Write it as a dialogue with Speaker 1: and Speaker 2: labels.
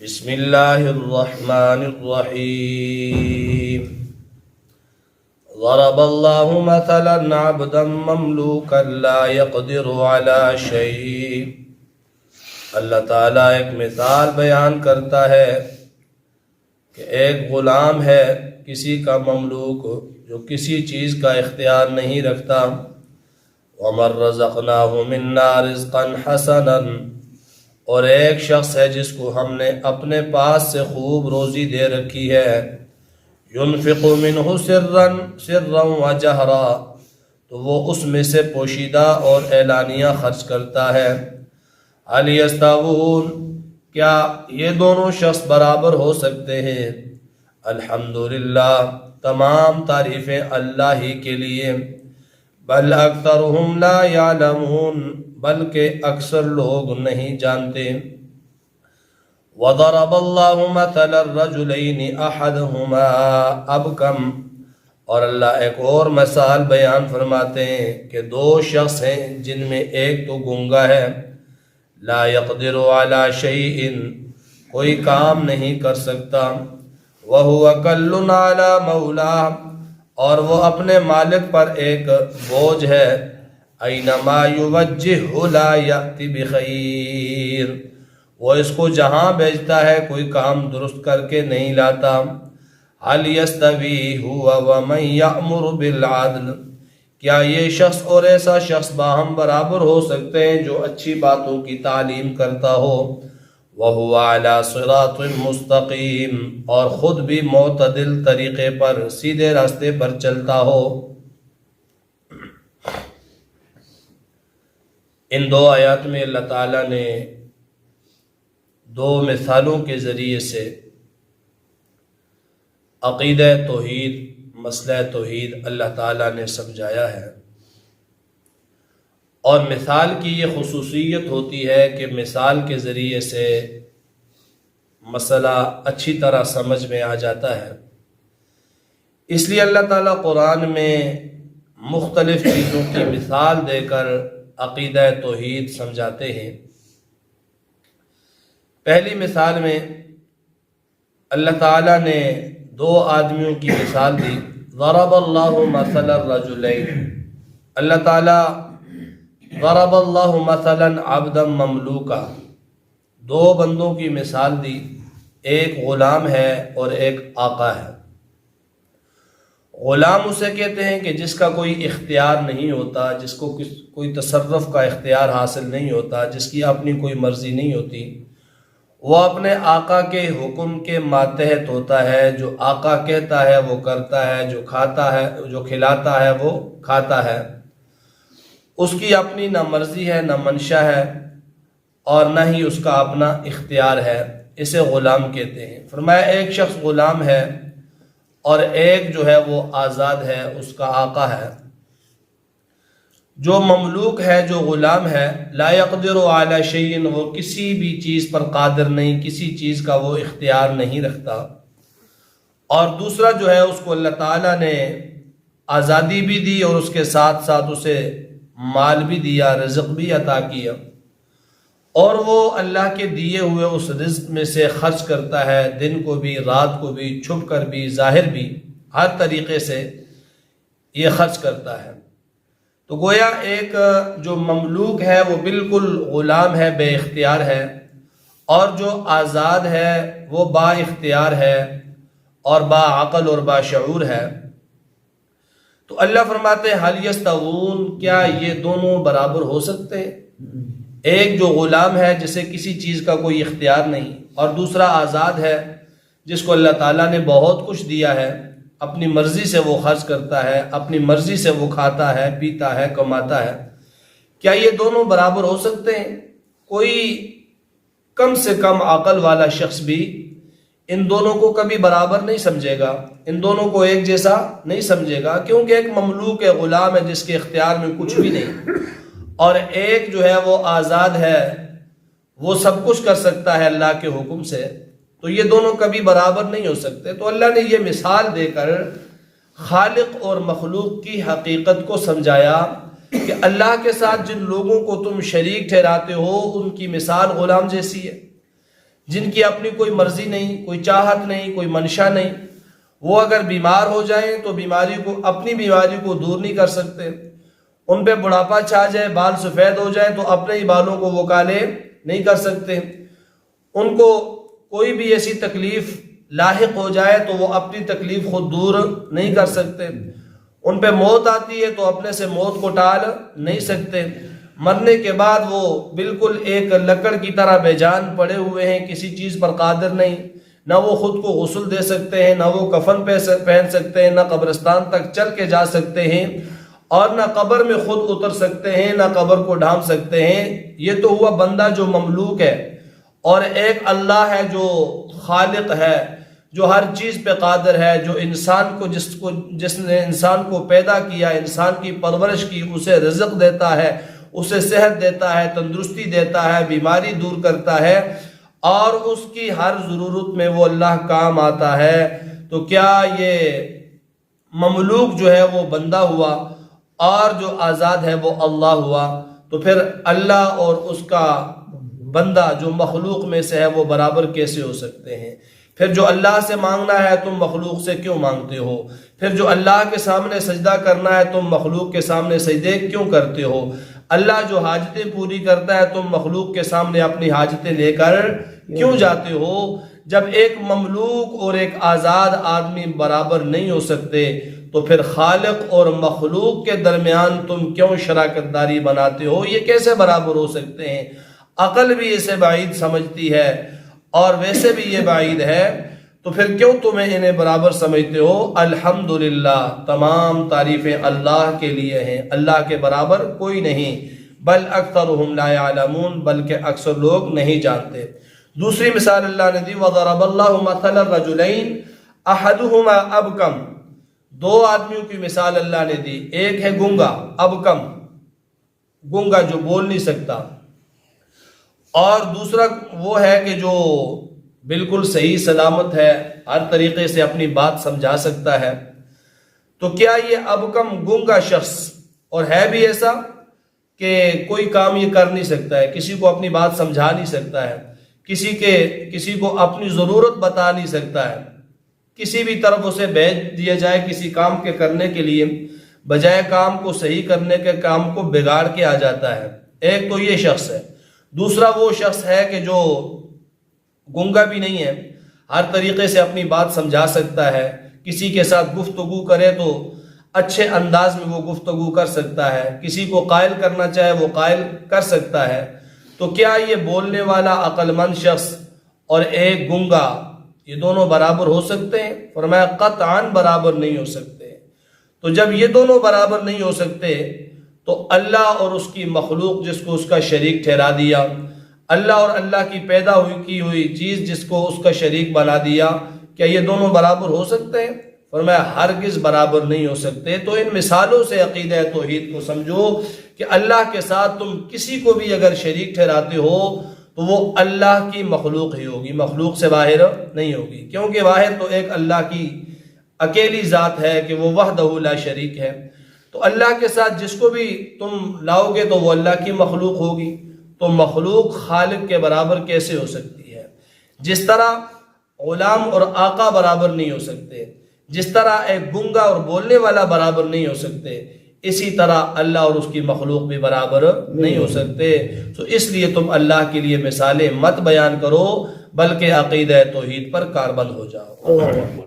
Speaker 1: بسم الله الرحمن الرحيم ضرب الله مثلا عبدا مملوكا لا يقدر على شيء۔ اللہ تعالیٰ ایک مثال بیان کرتا ہے کہ ایک غلام ہے کسی کا مملوک جو کسی چیز کا اختیار نہیں رکھتا۔ وَمَن رَّزَقْنَاهُ مِنَّا رِزْقًا حَسَنًا، اور ایک شخص ہے جس کو ہم نے اپنے پاس سے خوب روزی دے رکھی ہے۔ يُنفِقُ مِنْهُ سِرًّا وَجَهْرًا، تو وہ اس میں سے پوشیدہ اور اعلانیہ خرچ کرتا ہے۔ هَلْ يَسْتَوُونَ، کیا یہ دونوں شخص برابر ہو سکتے ہیں؟ الحمدللہ، تمام تعریفیں اللہ ہی کے لیے۔ بل اکثرهم لا يعلمون، بلکہ اکثر لوگ نہیں جانتے۔ وضرب اللہ مثلا الرجلین احدہما ابکم، اور اللہ ایک اور مثال بیان فرماتے ہیں کہ دو شخص ہیں جن میں ایک تو گونگا ہے۔ لا يقدر على شیء، کوئی کام نہیں کر سکتا۔ وهو کل علی مولاه، اور وہ اپنے مالک پر ایک بوجھ ہے۔ اینما یوجہہ لا یأتی بخیر، وہ اس کو جہاں بھیجتا ہے کوئی کام درست کر کے نہیں لاتا۔ هل یستوی هو ومن یأمر بالعدل، کیا یہ شخص اور ایسا شخص باہم برابر ہو سکتے ہیں جو اچھی باتوں کی تعلیم کرتا ہو؟ وَهُوَ عَلَى صِرَاطٍ مُسْتَقِيمٍ، اور خود بھی معتدل طریقے پر سیدھے راستے پر چلتا ہو۔ ان دو آیات میں اللہ تعالیٰ نے دو مثالوں کے ذریعے سے عقیدہ توحید، مسئلہ توحید اللہ تعالیٰ نے سمجھایا ہے۔ اور مثال کی یہ خصوصیت ہوتی ہے کہ مثال کے ذریعے سے مسئلہ اچھی طرح سمجھ میں آ جاتا ہے۔ اس لیے اللہ تعالیٰ قرآن میں مختلف چیزوں کی مثال دے کر عقیدہ توحید سمجھاتے ہیں۔ پہلی مثال میں اللہ تعالیٰ نے دو آدمیوں کی مثال دی۔ ضرب اللہ مثلا الرجلین، اللہ تعالیٰ ضرب اللہ مثلا عبدا مملوکا، دو بندوں کی مثال دی، ایک غلام ہے اور ایک آقا ہے۔ غلام اسے کہتے ہیں کہ جس کا کوئی اختیار نہیں ہوتا، جس کو کوئی تصرف کا اختیار حاصل نہیں ہوتا، جس کی اپنی کوئی مرضی نہیں ہوتی، وہ اپنے آقا کے حکم کے ماتحت ہوتا ہے۔ جو آقا کہتا ہے وہ کرتا ہے، جو کھاتا ہے، جو کھلاتا ہے وہ کھاتا ہے۔ اس کی اپنی نہ مرضی ہے، نہ منشا ہے، اور نہ ہی اس کا اپنا اختیار ہے۔ اسے غلام کہتے ہیں۔ فرمایا ایک شخص غلام ہے اور ایک جو ہے وہ آزاد ہے، اس کا آقا ہے۔ جو مملوک ہے، جو غلام ہے، لا يقدر علی شیء، وہ کسی بھی چیز پر قادر نہیں، کسی چیز کا وہ اختیار نہیں رکھتا۔ اور دوسرا جو ہے اس کو اللہ تعالیٰ نے آزادی بھی دی اور اس کے ساتھ ساتھ اسے مال بھی دیا، رزق بھی عطا کیا، اور وہ اللہ کے دیے ہوئے اس رزق میں سے خرچ کرتا ہے، دن کو بھی، رات کو بھی، چھپ کر بھی، ظاہر بھی، ہر طریقے سے یہ خرچ کرتا ہے۔ تو گویا ایک جو مملوک ہے وہ بالکل غلام ہے، بے اختیار ہے، اور جو آزاد ہے وہ با اختیار ہے اور با عقل اور با شعور ہے۔ تو اللہ فرماتے ہیں حل یستوون، کیا یہ دونوں برابر ہو سکتے ہیں؟ ایک جو غلام ہے جسے کسی چیز کا کوئی اختیار نہیں، اور دوسرا آزاد ہے جس کو اللہ تعالیٰ نے بہت کچھ دیا ہے، اپنی مرضی سے وہ خرچ کرتا ہے، اپنی مرضی سے وہ کھاتا ہے، پیتا ہے، کماتا ہے۔ کیا یہ دونوں برابر ہو سکتے ہیں؟ کوئی کم سے کم عقل والا شخص بھی ان دونوں کو کبھی برابر نہیں سمجھے گا، ان دونوں کو ایک جیسا نہیں سمجھے گا، کیونکہ ایک مملوک ہے، غلام ہے جس کے اختیار میں کچھ بھی نہیں، اور ایک جو ہے وہ آزاد ہے، وہ سب کچھ کر سکتا ہے اللہ کے حکم سے۔ تو یہ دونوں کبھی برابر نہیں ہو سکتے۔ تو اللہ نے یہ مثال دے کر خالق اور مخلوق کی حقیقت کو سمجھایا کہ اللہ کے ساتھ جن لوگوں کو تم شریک ٹھہراتے ہو ان کی مثال غلام جیسی ہے، جن کی اپنی کوئی مرضی نہیں، کوئی چاہت نہیں، کوئی منشا نہیں۔ وہ اگر بیمار ہو جائیں تو اپنی بیماری کو دور نہیں کر سکتے، ان پہ بڑھاپا چھا جائے، بال سفید ہو جائیں تو اپنے ہی بالوں کو وہ کالے نہیں کر سکتے، ان کو کوئی بھی ایسی تکلیف لاحق ہو جائے تو وہ اپنی تکلیف خود دور نہیں کر سکتے، ان پہ موت آتی ہے تو اپنے سے موت کو ٹال نہیں سکتے، مرنے کے بعد وہ بالکل ایک لکڑ کی طرح بے جان پڑے ہوئے ہیں، کسی چیز پر قادر نہیں، نہ وہ خود کو غسل دے سکتے ہیں، نہ وہ کفن پہن سکتے ہیں، نہ قبرستان تک چل کے جا سکتے ہیں، اور نہ قبر میں خود اتر سکتے ہیں، نہ قبر کو ڈھانپ سکتے ہیں۔ یہ تو ہوا بندہ جو مملوک ہے، اور ایک اللہ ہے جو خالق ہے، جو ہر چیز پہ قادر ہے، جو جس نے انسان کو پیدا کیا، انسان کی پرورش کی، اسے رزق دیتا ہے، اسے صحت دیتا ہے، تندرستی دیتا ہے، بیماری دور کرتا ہے، اور اس کی ہر ضرورت میں وہ اللہ کام آتا ہے۔ تو کیا یہ مملوک جو ہے وہ بندہ ہوا، اور جو آزاد ہے وہ اللہ ہوا؟ تو پھر اللہ اور اس کا بندہ جو مخلوق میں سے ہے وہ برابر کیسے ہو سکتے ہیں؟ پھر جو اللہ سے مانگنا ہے تم مخلوق سے کیوں مانگتے ہو؟ پھر جو اللہ کے سامنے سجدہ کرنا ہے تم مخلوق کے سامنے سجدے کیوں کرتے ہو؟ اللہ جو حاجتیں پوری کرتا ہے تم مخلوق کے سامنے اپنی حاجتیں لے کر کیوں جاتے ہو؟ جب ایک مملوک اور ایک آزاد آدمی برابر نہیں ہو سکتے تو پھر خالق اور مخلوق کے درمیان تم کیوں شراکت داری بناتے ہو؟ یہ کیسے برابر ہو سکتے ہیں؟ عقل بھی اسے بعید سمجھتی ہے اور ویسے بھی یہ بعید ہے، تو پھر کیوں تمہیں انہیں برابر سمجھتے ہو؟ الحمدللہ، تمام تعریفیں اللہ کے لیے ہیں، اللہ کے برابر کوئی نہیں، بل اکثرهم لا يعلمون، بلکہ اکثر لوگ نہیں جانتے۔ دوسری مثال اللہ نے دی، وضرب اللہ مثلا الرجلین احدہما ابکم، دو آدمیوں کی مثال اللہ نے دی، ایک ہے گنگا، ابکم، گنگا جو بول نہیں سکتا، اور دوسرا وہ ہے کہ جو بالکل صحیح سلامت ہے، ہر طریقے سے اپنی بات سمجھا سکتا ہے۔ تو کیا یہ ابکم گنگا شخص اور ہے بھی ایسا کہ کوئی کام یہ کر نہیں سکتا ہے، کسی کو اپنی بات سمجھا نہیں سکتا ہے، کسی کو اپنی ضرورت بتا نہیں سکتا ہے، کسی بھی طرف اسے بھیج دیا جائے کسی کام کے کرنے کے لیے، بجائے کام کو صحیح کرنے کے کام کو بگاڑ کے آ جاتا ہے، ایک تو یہ شخص ہے۔ دوسرا وہ شخص ہے کہ جو گنگا بھی نہیں ہے، ہر طریقے سے اپنی بات سمجھا سکتا ہے، کسی کے ساتھ گفتگو کرے تو اچھے انداز میں وہ گفتگو کر سکتا ہے، کسی کو قائل کرنا چاہے وہ قائل کر سکتا ہے۔ تو کیا یہ بولنے والا عقل مند شخص اور ایک گنگا یہ دونوں برابر ہو سکتے ہیں؟ فرمایا قطعاً برابر نہیں ہو سکتے۔ تو جب یہ دونوں برابر نہیں ہو سکتے تو اللہ اور اس کی مخلوق جس کو اس کا شریک ٹھہرا دیا، اللہ اور اللہ کی پیدا کی ہوئی چیز جس کو اس کا شریک بنا دیا، کیا یہ دونوں برابر ہو سکتے ہیں؟ فرمایا ہرگز برابر نہیں ہو سکتے۔ تو ان مثالوں سے عقیدہ توحید کو سمجھو کہ اللہ کے ساتھ تم کسی کو بھی اگر شریک ٹھہراتے ہو تو وہ اللہ کی مخلوق ہی ہوگی، مخلوق سے باہر نہیں ہوگی، کیونکہ واحد تو ایک اللہ کی اکیلی ذات ہے کہ وہ وحدہ لا شریک ہے۔ تو اللہ کے ساتھ جس کو بھی تم لاؤ گے تو وہ اللہ کی مخلوق ہوگی، تو مخلوق خالق کے برابر کیسے ہو سکتی ہے؟ جس طرح غلام اور آقا برابر نہیں ہو سکتے، جس طرح ایک گنگا اور بولنے والا برابر نہیں ہو سکتے، اسی طرح اللہ اور اس کی مخلوق بھی برابر نہیں ہو سکتے۔ تو اس لیے تم اللہ کے لیے مثالیں مت بیان کرو بلکہ عقیدہ توحید پر کاربند ہو جاؤ۔